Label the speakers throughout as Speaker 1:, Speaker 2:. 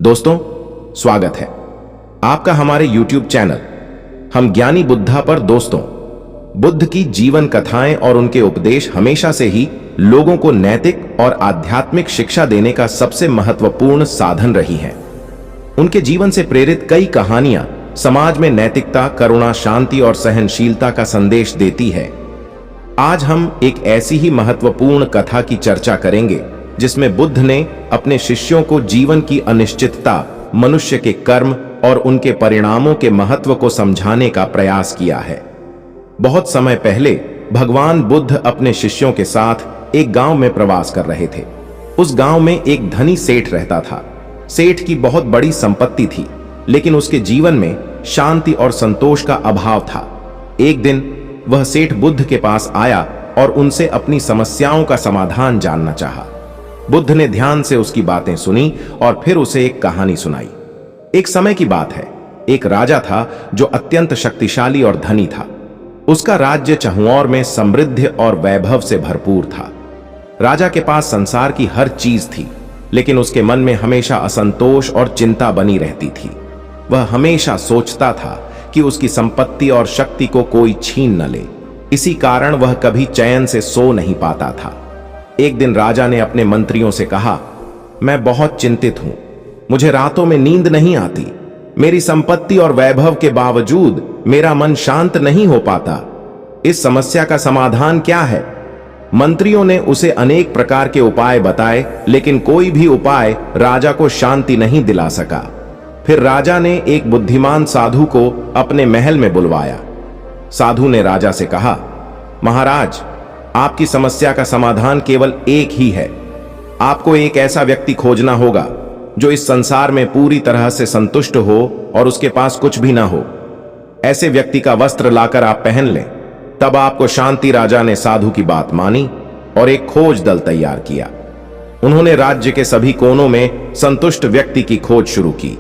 Speaker 1: दोस्तों, स्वागत है आपका हमारे YouTube चैनल हम ज्ञानी बुद्धा पर। दोस्तों, बुद्ध की जीवन कथाएं और उनके उपदेश हमेशा से ही लोगों को नैतिक और आध्यात्मिक शिक्षा देने का सबसे महत्वपूर्ण साधन रही हैं। उनके जीवन से प्रेरित कई कहानियां समाज में नैतिकता, करुणा, शांति और सहनशीलता का संदेश देती है। आज हम एक ऐसी ही महत्वपूर्ण कथा की चर्चा करेंगे जिसमें बुद्ध ने अपने शिष्यों को जीवन की अनिश्चितता, मनुष्य के कर्म और उनके परिणामों के महत्व को समझाने का प्रयास किया है। बहुत समय पहले भगवान बुद्ध अपने शिष्यों के साथ एक गांव में प्रवास कर रहे थे। उस गांव में एक धनी सेठ रहता था। सेठ की बहुत बड़ी संपत्ति थी, लेकिन उसके जीवन में शांति और संतोष का अभाव था। एक दिन वह सेठ बुद्ध के पास आया और उनसे अपनी समस्याओं का समाधान जानना चाहा। बुद्ध ने ध्यान से उसकी बातें सुनी और फिर उसे एक कहानी सुनाई। एक समय की बात है, एक राजा था जो अत्यंत शक्तिशाली और धनी था। उसका राज्य चहुओर में समृद्धि और वैभव से भरपूर था। राजा के पास संसार की हर चीज थी, लेकिन उसके मन में हमेशा असंतोष और चिंता बनी रहती थी। वह हमेशा सोचता था कि उसकी संपत्ति और शक्ति को कोई छीन न ले। इसी कारण वह कभी चैन से सो नहीं पाता था। एक दिन राजा ने अपने मंत्रियों से कहा, मैं बहुत चिंतित हूं, मुझे रातों में नींद नहीं आती। मेरी संपत्ति और वैभव के बावजूद मेरा मन शांत नहीं हो पाता। इस समस्या का समाधान क्या है? मंत्रियों ने उसे अनेक प्रकार के उपाय बताए, लेकिन कोई भी उपाय राजा को शांति नहीं दिला सका। फिर राजा ने एक बुद्धिमान साधु को अपने महल में बुलवाया। साधु ने राजा से कहा, महाराज, आपकी समस्या का समाधान केवल एक ही है। आपको एक ऐसा व्यक्ति खोजना होगा जो इस संसार में पूरी तरह से संतुष्ट हो और उसके पास कुछ भी ना हो। ऐसे व्यक्ति का वस्त्र लाकर आप पहन लें, तब आपको शांति। राजा ने साधु की बात मानी और एक खोज दल तैयार किया। उन्होंने राज्य के सभी कोनों में संतुष्ट व्यक्ति की खोज शुरू की।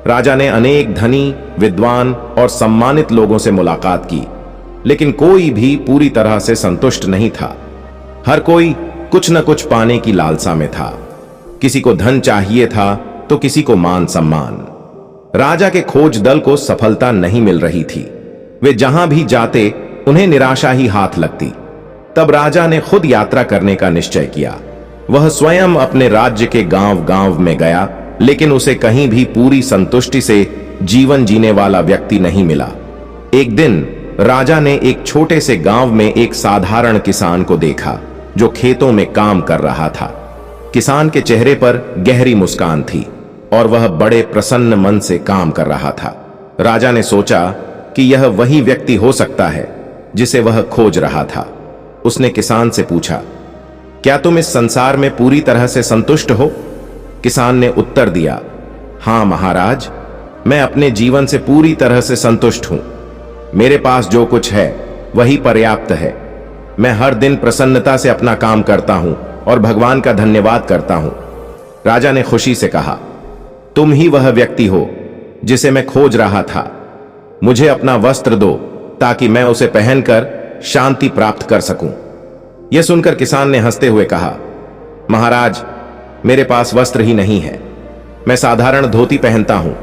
Speaker 1: राजा ने अनेक धनी, विद्वान और सम्मानित लोगों से मुलाकात की, लेकिन कोई भी पूरी तरह से संतुष्ट नहीं था। हर कोई कुछ न कुछ पाने की लालसा में था। किसी को धन चाहिए था तो किसी को मान सम्मान। राजा के खोज दल को सफलता नहीं मिल रही थी। वे जहां भी जाते उन्हें निराशा ही हाथ लगती। तब राजा ने खुद यात्रा करने का निश्चय किया। वह स्वयं अपने राज्य के गांव गांव में गया, लेकिन उसे कहीं भी पूरी संतुष्टि से जीवन जीने वाला व्यक्ति नहीं मिला। एक दिन राजा ने एक छोटे से गांव में एक साधारण किसान को देखा जो खेतों में काम कर रहा था। किसान के चेहरे पर गहरी मुस्कान थी और वह बड़े प्रसन्न मन से काम कर रहा था। राजा ने सोचा कि यह वही व्यक्ति हो सकता है जिसे वह खोज रहा था। उसने किसान से पूछा, क्या तुम इस संसार में पूरी तरह से संतुष्ट हो? किसान ने उत्तर दिया, हां महाराज, मैं अपने जीवन से पूरी तरह से संतुष्ट हूं। मेरे पास जो कुछ है वही पर्याप्त है। मैं हर दिन प्रसन्नता से अपना काम करता हूं और भगवान का धन्यवाद करता हूं। राजा ने खुशी से कहा, तुम ही वह व्यक्ति हो जिसे मैं खोज रहा था। मुझे अपना वस्त्र दो ताकि मैं उसे पहनकर शांति प्राप्त कर सकूं। यह सुनकर किसान ने हंसते हुए कहा, महाराज, मेरे पास वस्त्र ही नहीं है। मैं साधारण धोती पहनता हूं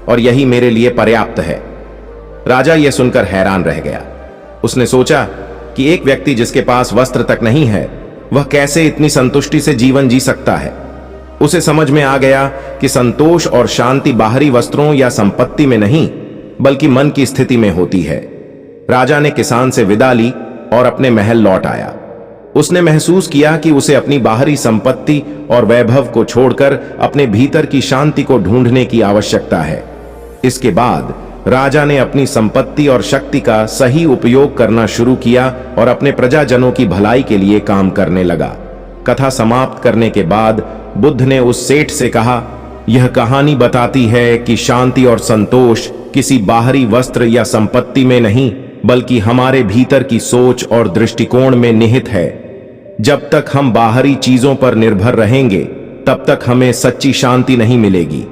Speaker 1: और यही मेरे लिए पर्याप्त है। राजा यह सुनकर हैरान रह गया। उसने सोचा कि एक व्यक्ति जिसके पास वस्त्र तक नहीं है, वह कैसे इतनी संतुष्टि से जीवन जी सकता है। उसे समझ में आ गया कि संतोष और शांति बाहरी वस्त्रों या संपत्ति में नहीं, बल्कि मन की स्थिति में होती है। राजा ने किसान से विदा ली और अपने महल लौट आया। उसने महसूस किया कि उसे अपनी बाहरी संपत्ति और वैभव को छोड़कर अपने भीतर की शांति को ढूंढने की आवश्यकता है। इसके बाद राजा ने अपनी संपत्ति और शक्ति का सही उपयोग करना शुरू किया और अपने प्रजाजनों की भलाई के लिए काम करने लगा। कथा समाप्त करने के बाद बुद्ध ने उस सेठ से कहा, यह कहानी बताती है कि शांति और संतोष किसी बाहरी वस्त्र या संपत्ति में नहीं, बल्कि हमारे भीतर की सोच और दृष्टिकोण में निहित है। जब तक हम बाहरी चीजों पर निर्भर रहेंगे, तब तक हमें सच्ची शांति नहीं मिलेगी।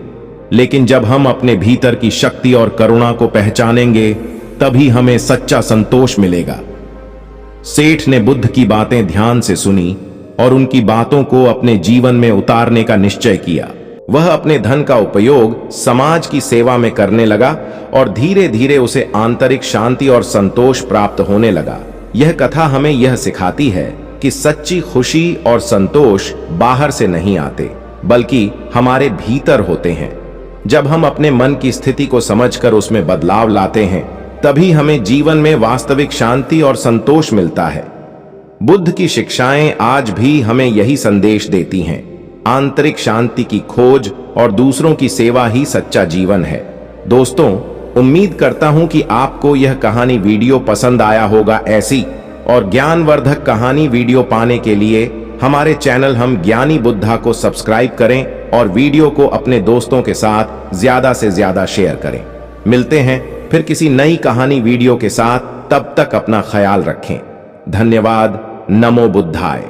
Speaker 1: लेकिन जब हम अपने भीतर की शक्ति और करुणा को पहचानेंगे, तभी हमें सच्चा संतोष मिलेगा। सेठ ने बुद्ध की बातें ध्यान से सुनी और उनकी बातों को अपने जीवन में उतारने का निश्चय किया। वह अपने धन का उपयोग समाज की सेवा में करने लगा और धीरे धीरे उसे आंतरिक शांति और संतोष प्राप्त होने लगा। यह कथा हमें यह सिखाती है कि सच्ची खुशी और संतोष बाहर से नहीं आते, बल्कि हमारे भीतर होते हैं। जब हम अपने मन की स्थिति को समझकर उसमें बदलाव लाते हैं, तभी हमें जीवन में वास्तविक शांति और संतोष मिलता है। बुद्ध की शिक्षाएं आज भी हमें यही संदेश देती हैं। आंतरिक शांति की खोज और दूसरों की सेवा ही सच्चा जीवन है। दोस्तों, उम्मीद करता हूं कि आपको यह कहानी वीडियो पसंद आया होगा। ऐसी और ज्ञानवर्धक कहानी वीडियो पाने के लिए हमारे चैनल हम ज्ञानी बुद्धा को सब्सक्राइब करें और वीडियो को अपने दोस्तों के साथ ज्यादा से ज्यादा शेयर करें। मिलते हैं फिर किसी नई कहानी वीडियो के साथ। तब तक अपना ख्याल रखें। धन्यवाद। नमो बुद्धाय।